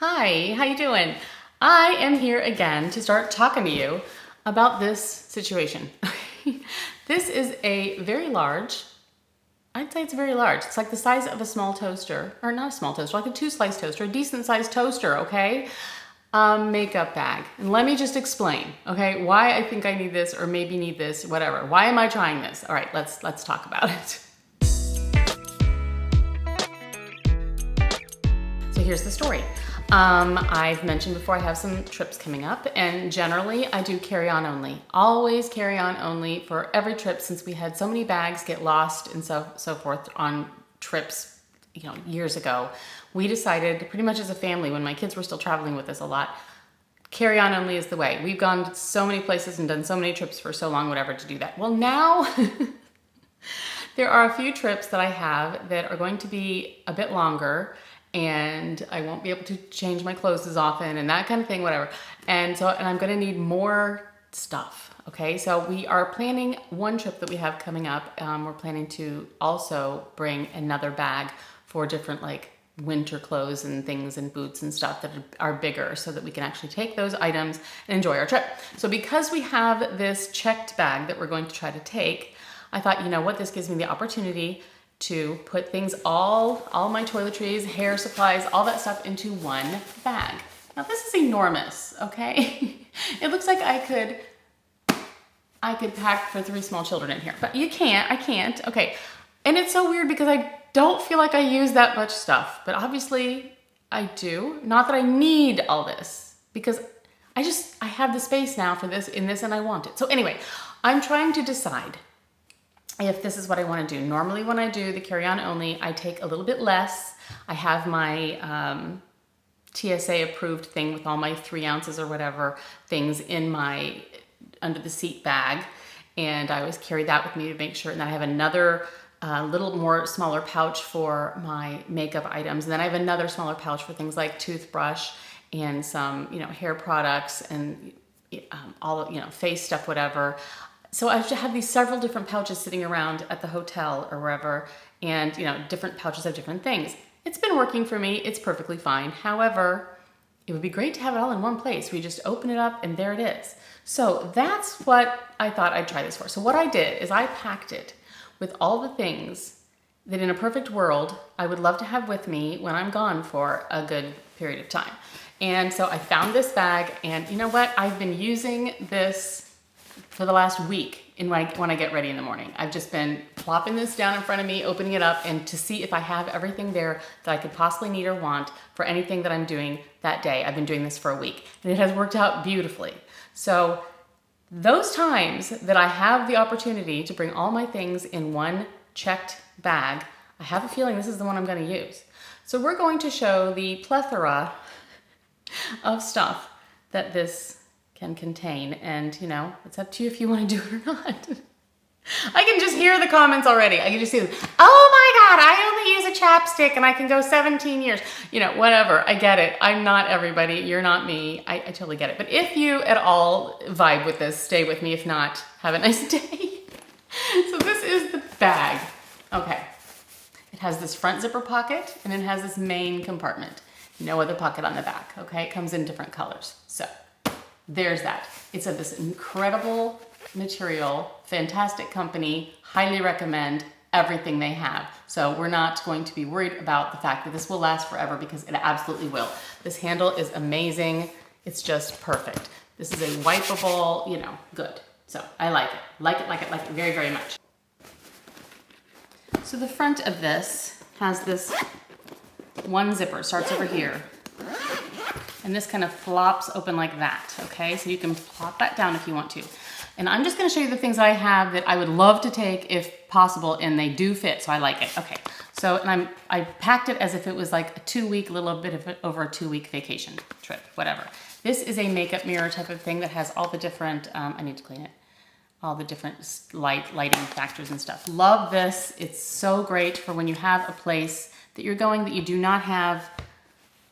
Hi, how you doing? I am here again to start talking to you about this situation. This is a very large, I'd say it's very large. It's like the size of a small toaster, or not a small toaster, like a 2-slice toaster, a decent sized toaster, okay? Makeup bag. And let me just explain, okay, why I think I need this or maybe need this, whatever. Why am I trying this? All right, let's talk about it. So here's the story. I've mentioned before I have some trips coming up, and generally I do carry-on only. Always carry-on only for every trip, since we had so many bags get lost and so forth on trips, years ago. We decided pretty much as a family, when my kids were still traveling with us a lot, carry-on only is the way. We've gone to so many places and done so many trips for so long, whatever, to do that. Well, now there are a few trips that I have that are going to be a bit longer, and I won't be able to change my clothes as often and that kind of thing, whatever. And I'm gonna need more stuff, okay? So we are planning one trip that we have coming up. We're planning to also bring another bag for different like winter clothes and things and boots and stuff that are bigger, so that we can actually take those items and enjoy our trip. So because we have this checked bag that we're going to try to take, I thought, you know what, this gives me the opportunity to put things, all my toiletries, hair supplies, all that stuff into one bag. Now this is enormous, okay? It looks like I could pack for 3 small children in here, but I can't, okay. And it's so weird because I don't feel like I use that much stuff, but obviously I do. Not that I need all this, because I have the space now for this, in this, and I want it. So anyway, I'm trying to decide if this is what I want to do. Normally when I do the carry-on only, I take a little bit less. I have my TSA approved thing with all my 3 ounces or whatever things in my under the seat bag, and I always carry that with me to make sure. And then I have another little more smaller pouch for my makeup items, and then I have another smaller pouch for things like toothbrush and some hair products and all face stuff, whatever. So I have these several different pouches sitting around at the hotel or wherever, and different pouches have different things. It's been working for me. It's perfectly fine. However, it would be great to have it all in one place. We just open it up and there it is. So that's what I thought I'd try this for. So what I did is I packed it with all the things that in a perfect world I would love to have with me when I'm gone for a good period of time. And so I found this bag, and you know what? I've been using this for the last week when I get ready in the morning. I've just been plopping this down in front of me, opening it up, and to see if I have everything there that I could possibly need or want for anything that I'm doing that day. I've been doing this for a week, and it has worked out beautifully. So those times that I have the opportunity to bring all my things in one checked bag, I have a feeling this is the one I'm going to use. So we're going to show the plethora of stuff that this can contain, and it's up to you if you want to do it or not. I can just hear the comments already. I can just see them. Oh my God, I only use a chapstick and I can go 17 years. Whatever, I get it. I'm not everybody, you're not me. I totally get it. But if you at all vibe with this, stay with me. If not, have a nice day. So this is the bag. Okay, it has this front zipper pocket, and it has this main compartment. No other pocket on the back, okay? It comes in different colors. So there's that. It's of this incredible material, fantastic company, highly recommend everything they have. So we're not going to be worried about the fact that this will last forever, because it absolutely will. This handle is amazing. It's just perfect. This is a wipeable, good. So I like it. Like it very, very much. So the front of this has this one zipper, starts over here. And this kind of flops open like that, okay? So you can plop that down if you want to. And I'm just gonna show you the things I have that I would love to take if possible, and they do fit, so I like it. Okay, so I packed it as if it was like a 2-week, little bit of over a 2-week vacation trip, whatever. This is a makeup mirror type of thing that has all the different, I need to clean it, all the different lighting factors and stuff. Love this. It's so great for when you have a place that you're going that you do not have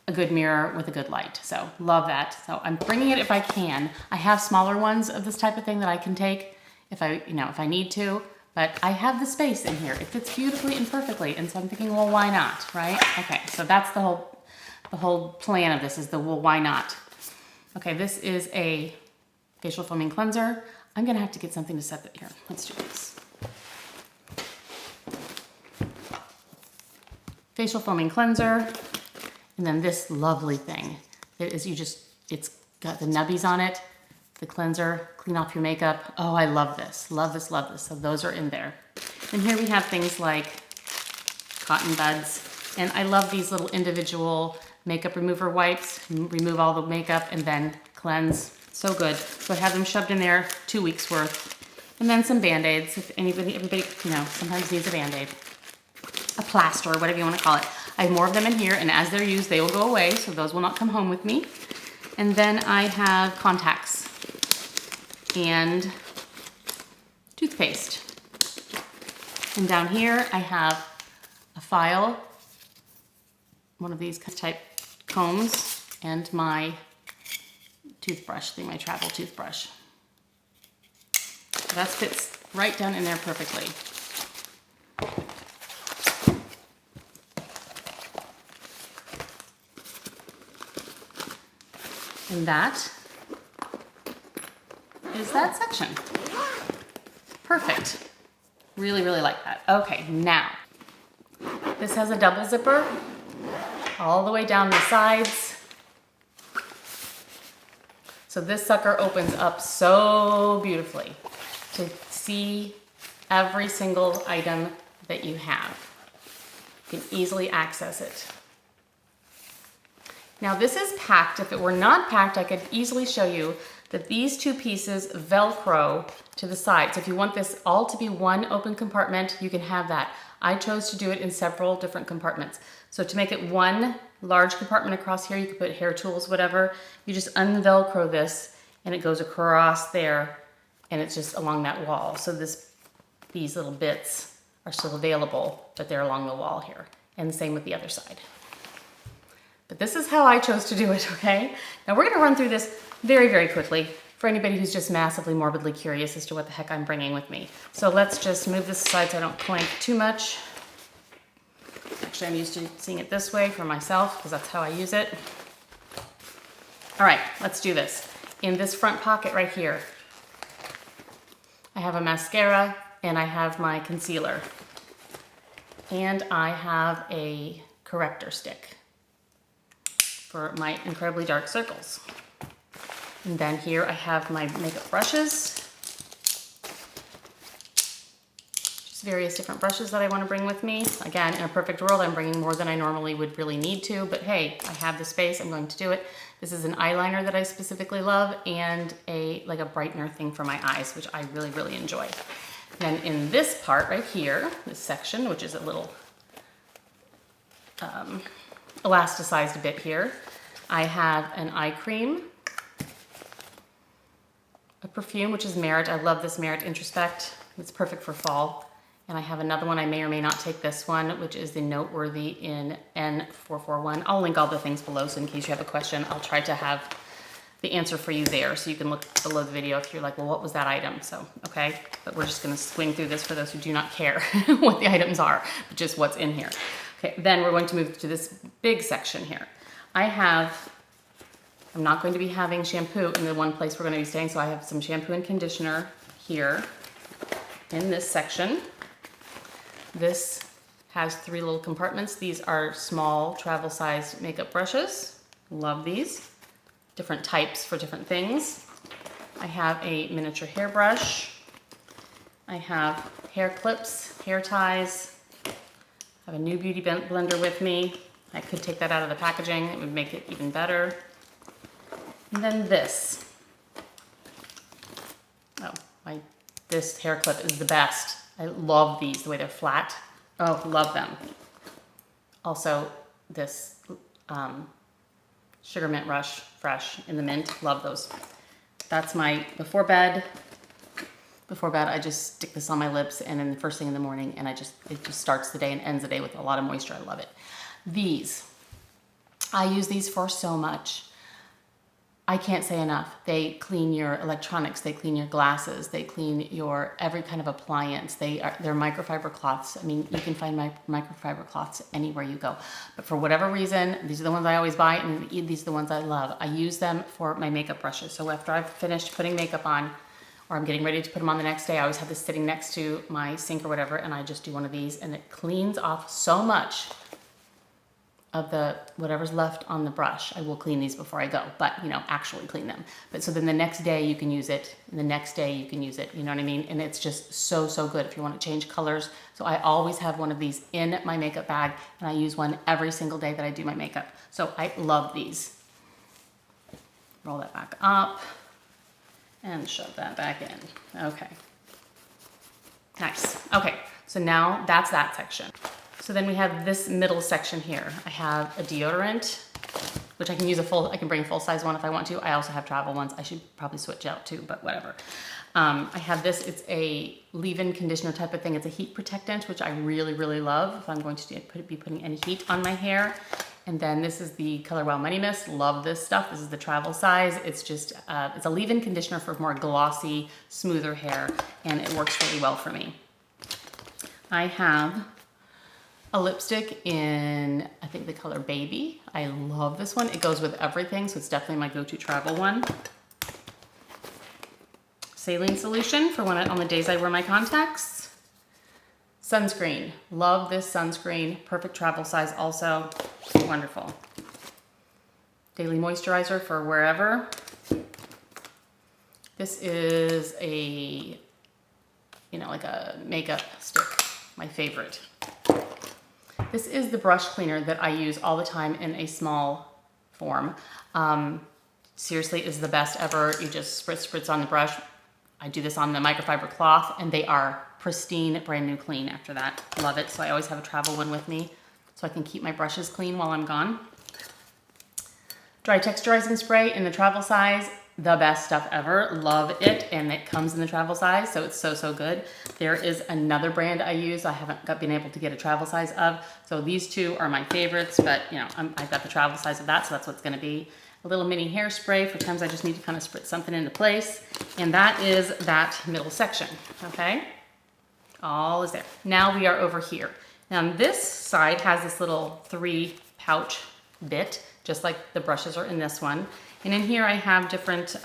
a good mirror with a good light. So love that. So I'm bringing it if I can. I have smaller ones of this type of thing that I can take if I need to, but I have the space in here. It fits beautifully and perfectly. And so I'm thinking, well, why not, right? Okay, so that's the the whole plan of this is the, well, why not? Okay, this is a facial foaming cleanser. I'm gonna have to get something to set it here. Let's do this. Facial foaming cleanser, and then this lovely thing. It is, it's got the nubbies on it, the cleanser, clean off your makeup. Oh, I love this, love this, love this. So those are in there. And here we have things like cotton buds. And I love these little individual makeup remover wipes. Remove all the makeup and then cleanse. So good. So I have them shoved in there, 2 weeks worth. And then some Band-Aids. If everybody, you know, sometimes needs a Band-Aid. A plaster, or whatever you want to call it. I have more of them in here, and as they're used, they will go away, so those will not come home with me. And then I have contacts and toothpaste. And down here, I have a file, one of these type combs, and my toothbrush, my travel toothbrush. So that fits right down in there perfectly. And that is that section. Perfect. Really, really like that. Okay, now, this has a double zipper all the way down the sides. So this sucker opens up so beautifully to see every single item that you have. You can easily access it. Now this is packed. If it were not packed, I could easily show you that these two pieces Velcro to the side. So if you want this all to be one open compartment, you can have that. I chose to do it in several different compartments. So to make it one large compartment across here, you could put hair tools, whatever. You just unvelcro this and it goes across there and it's just along that wall. So these little bits are still available, but they're along the wall here. And the same with the other side. But this is how I chose to do it, okay? Now we're gonna run through this very, very quickly for anybody who's just massively morbidly curious as to what the heck I'm bringing with me. So let's just move this aside so I don't clank too much. Actually, I'm used to seeing it this way for myself because that's how I use it. All right, let's do this. In this front pocket right here, I have a mascara and I have my concealer. And I have a corrector stick for my incredibly dark circles. And then here I have my makeup brushes. Just various different brushes that I want to bring with me. Again, in a perfect world, I'm bringing more than I normally would really need to, but hey, I have the space, I'm going to do it. This is an eyeliner that I specifically love and like a brightener thing for my eyes, which I really, really enjoy. Then in this part right here, this section, which is a little elasticized bit here, I have an eye cream, a perfume, which is Merit. I love this Merit Introspect. It's perfect for fall. And I have another one, I may or may not take this one, which is the Noteworthy in N441. I'll link all the things below, so in case you have a question, I'll try to have the answer for you there, so you can look below the video if you're like, well, what was that item? So, okay, but we're just gonna swing through this for those who do not care what the items are, but just what's in here. Okay, then we're going to move to this big section here. I'm not going to be having shampoo in the one place we're going to be staying, so I have some shampoo and conditioner here in this section. This has 3 little compartments. These are small travel-sized makeup brushes. Love these. Different types for different things. I have a miniature hairbrush. I have hair clips, hair ties. I have a new beauty blender with me. I could take that out of the packaging. It would make it even better. And then this. This hair clip is the best. I love these, the way they're flat. Oh, love them. Also, this Sugar Mint Rush Fresh in the mint. Love those. That's my before bed. Before bed, I just stick this on my lips, and then the first thing in the morning, and it just starts the day and ends the day with a lot of moisture. I love it. These, I use these for so much. I can't say enough. They clean your electronics, they clean your glasses, they clean your every kind of appliance. They're microfiber cloths. I mean, you can find microfiber cloths anywhere you go. But for whatever reason, these are the ones I always buy, and these are the ones I love. I use them for my makeup brushes. So after I've finished putting makeup on, or I'm getting ready to put them on the next day, I always have this sitting next to my sink or whatever, and I just do one of these, and it cleans off so much of the whatever's left on the brush. I will clean these before I go, but actually clean them. But so then the next day you can use it, and the next day you can use it, you know what I mean? And it's just so, so good if you want to change colors. So I always have one of these in my makeup bag, and I use one every single day that I do my makeup. So I love these. Roll that back up and shove that back in. Okay. Nice. Okay, so now that's that section. So then we have this middle section here. I have a deodorant, which I can use I can bring a full-size one if I want to. I also have travel ones. I should probably switch out too, but whatever. I have this, it's a leave-in conditioner type of thing. It's a heat protectant, which I really, really love if I'm going to be putting any heat on my hair. And then this is the Color Wow Money Mist. Love this stuff. This is the travel size. It's just, it's a leave-in conditioner for more glossy, smoother hair, and it works really well for me. I have a lipstick in, I think the color Baby. I love this one. It goes with everything, so it's definitely my go-to travel one. Saline solution for on the days I wear my contacts. Sunscreen. Love this sunscreen. Perfect travel size also. Wonderful. Daily moisturizer for wherever. This is a, like a makeup stick. My favorite. This is the brush cleaner that I use all the time in a small form. Seriously, it is the best ever. You just spritz on the brush. I do this on the microfiber cloth, and they are pristine, brand new clean after that. Love it. So I always have a travel one with me so I can keep my brushes clean while I'm gone. Dry texturizing spray in the travel size. The best stuff ever. Love it. And it comes in the travel size, so it's so, so good. There is another brand I use I haven't been able to get a travel size of. So these two are my favorites, but I've got the travel size of that, so that's what it's going to be. A little mini hairspray for times I just need to kind of spritz something into place. And that is that middle section, okay? All is there. Now we are over here. Now this side has this little 3 pouch bit, just like the brushes are in this one. And in here I have different,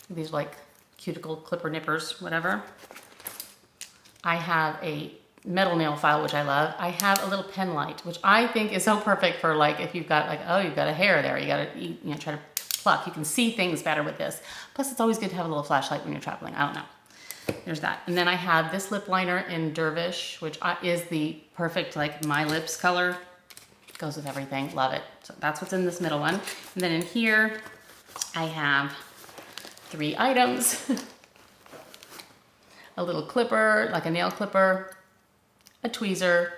these are like cuticle clipper nippers, whatever. I have a metal nail file, which I love. I have a little pen light, which I think is so perfect for like, if you've got you've got a hair there, you got to, try to pluck. You can see things better with this. Plus it's always good to have a little flashlight when you're traveling. I don't know. There's that. And then I have this lip liner in Dervish, which is the perfect, like my lips color. Goes with everything. Love it. So that's what's in this middle one. And then in here, I have 3 items. A little clipper, like a nail clipper, a tweezer,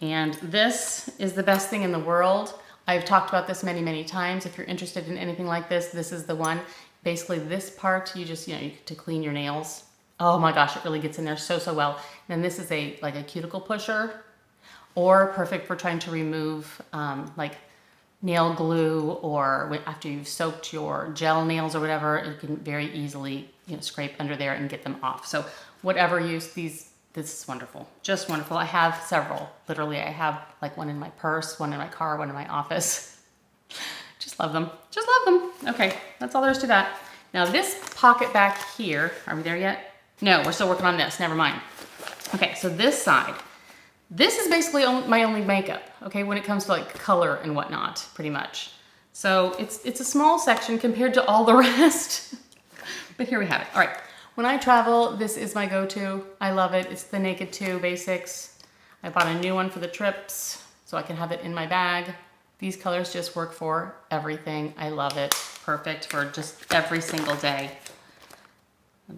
and this is the best thing in the world. I've talked about this many, many times. If you're interested in anything like this, this is the one. Basically this part, you just, to clean your nails. Oh my gosh, it really gets in there so, so well. And then this is like a cuticle pusher, or perfect for trying to remove like nail glue, or after you've soaked your gel nails or whatever, you can very easily scrape under there and get them off. So whatever use, this is wonderful, just wonderful. I have several, literally. I have like one in my purse, one in my car, one in my office. Just love them, just love them. Okay, that's all there is to that. Now this pocket back here, are we there yet? No, we're still working on this, never mind. Okay, so this side, this is basically my only makeup, okay, when it comes to like color and whatnot, pretty much. So it's a small section compared to all the rest, but here we have it. All right, when I travel, this is my go-to. I love it. It's the Naked 2 Basics. I bought a new one for the trips, so I can have it in my bag. These colors just work for everything. I love it. Perfect for just every single day.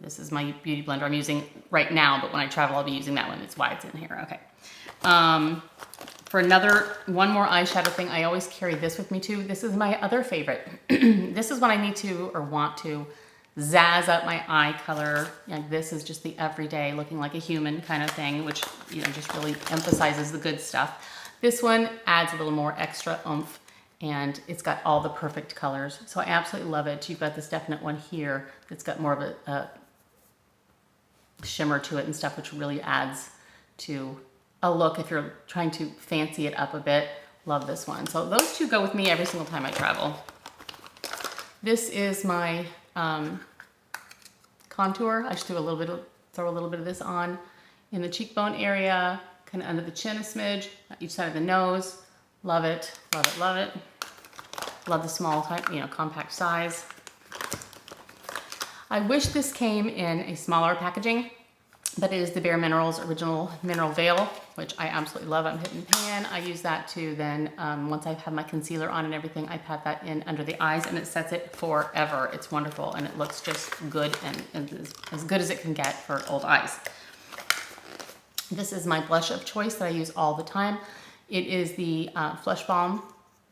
This is my beauty blender I'm using right now, but when I travel, I'll be using that one. It's why it's in here. Okay. For one more eyeshadow thing, I always carry this with me too. This is my other favorite. This is when I need to or want to zazz up my eye color. This is just the everyday looking like a human kind of thing, which just really emphasizes the good stuff. This one adds a little more extra oomph, and it's got all the perfect colors. So I absolutely love it. You've got this definite one here that's got more of a shimmer to it and stuff, which really adds to a look if you're trying to fancy it up a bit. Love this one. So those two go with me every single time I travel. This is my contour. I just throw a little bit of this on in the cheekbone area, kind of under the chin a smidge, each side of the nose. Love it, love it, love it. Love the small, compact size. I wish this came in a smaller packaging, but it is the Bare Minerals Original Mineral Veil, which I absolutely love. I'm hitting pan. I use that to then, once I have my concealer on and everything, I pat that in under the eyes and it sets it forever. It's wonderful and it looks just good and as good as it can get for old eyes. This is my blush of choice that I use all the time. It is the Flesh Balm,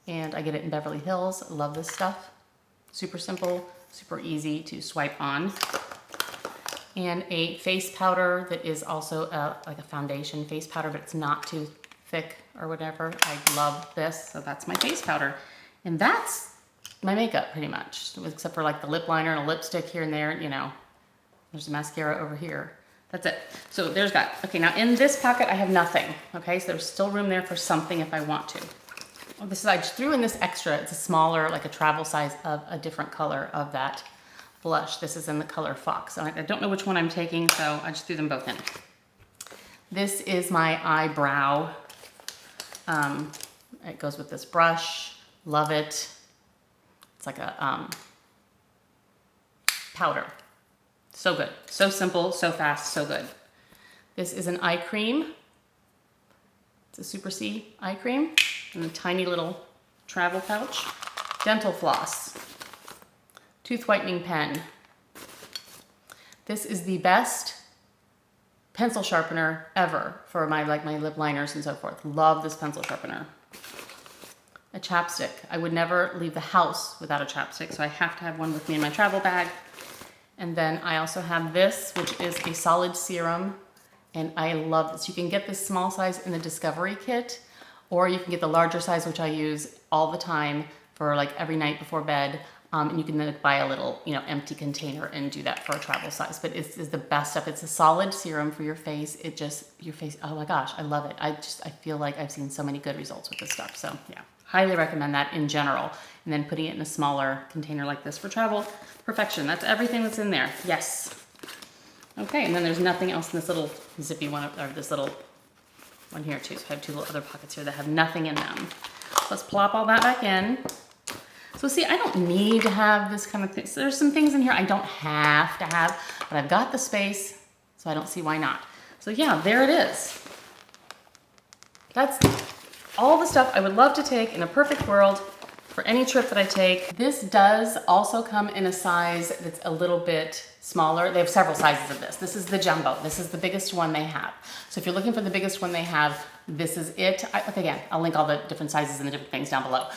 and I get it in Beverly Hills. Love this stuff. Super simple, super easy to swipe on. And a face powder that is also like a foundation face powder, but it's not too thick or whatever. I love this, so that's my face powder. And that's my makeup pretty much, except for like the lip liner and a lipstick here and there, There's a mascara over here. That's it. So there's that. Okay, now in this pocket I have nothing. Okay, so there's still room there for something if I want to. I just threw in this extra. It's a smaller, like a travel size of a different color of that blush. This is in the color Fox. I don't know which one I'm taking, so I just threw them both in. This is my eyebrow. It goes with this brush. Love it. It's like a powder. So good. So simple, so fast, so good. This is an eye cream. It's a Super C eye cream in a tiny little travel pouch. Dental floss. Tooth whitening pen. This is the best pencil sharpener ever for my lip liners and so forth. Love this pencil sharpener. A chapstick. I would never leave the house without a chapstick, so I have to have one with me in my travel bag. And then I also have this, which is a solid serum, and I love this. You can get this small size in the Discovery kit, or you can get the larger size, which I use all the time for like every night before bed. And you can then buy a little, empty container and do that for a travel size. But it's the best stuff. It's a solid serum for your face. Your face, oh my gosh, I love it. I feel like I've seen so many good results with this stuff. So yeah, highly recommend that in general. And then putting it in a smaller container like this for travel, perfection. That's everything that's in there. Yes. Okay, and then there's nothing else in this little zippy one, or this little one here too. So I have two little other pockets here that have nothing in them. Let's plop all that back in. So see, I don't need to have this kind of thing. So there's some things in here I don't have to have, but I've got the space, so I don't see why not. So yeah, there it is. That's all the stuff I would love to take in a perfect world for any trip that I take. This does also come in a size that's a little bit smaller. They have several sizes of this. This is the jumbo. This is the biggest one they have. So if you're looking for the biggest one they have, this is it. Again, I'll link all the different sizes and the different things down below.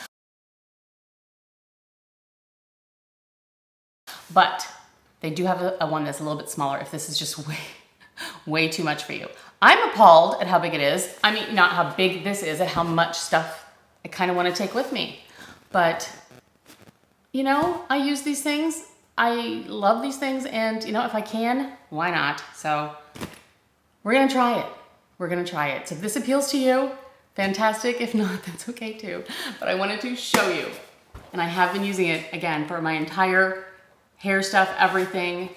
But they do have a one that's a little bit smaller if this is just way too much for you. I'm appalled at how big it is. I mean, not how big this is, at how much stuff I kind of want to take with me. But, I use these things. I love these things, and, if I can, why not? So we're going to try it. We're going to try it. So if this appeals to you, fantastic. If not, that's okay too. But I wanted to show you. And I have been using it, again, for my entire hair stuff, everything,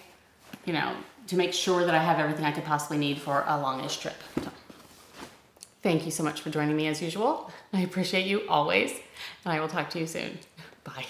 to make sure that I have everything I could possibly need for a longish trip. So, thank you so much for joining me as usual. I appreciate you always, and I will talk to you soon. Bye.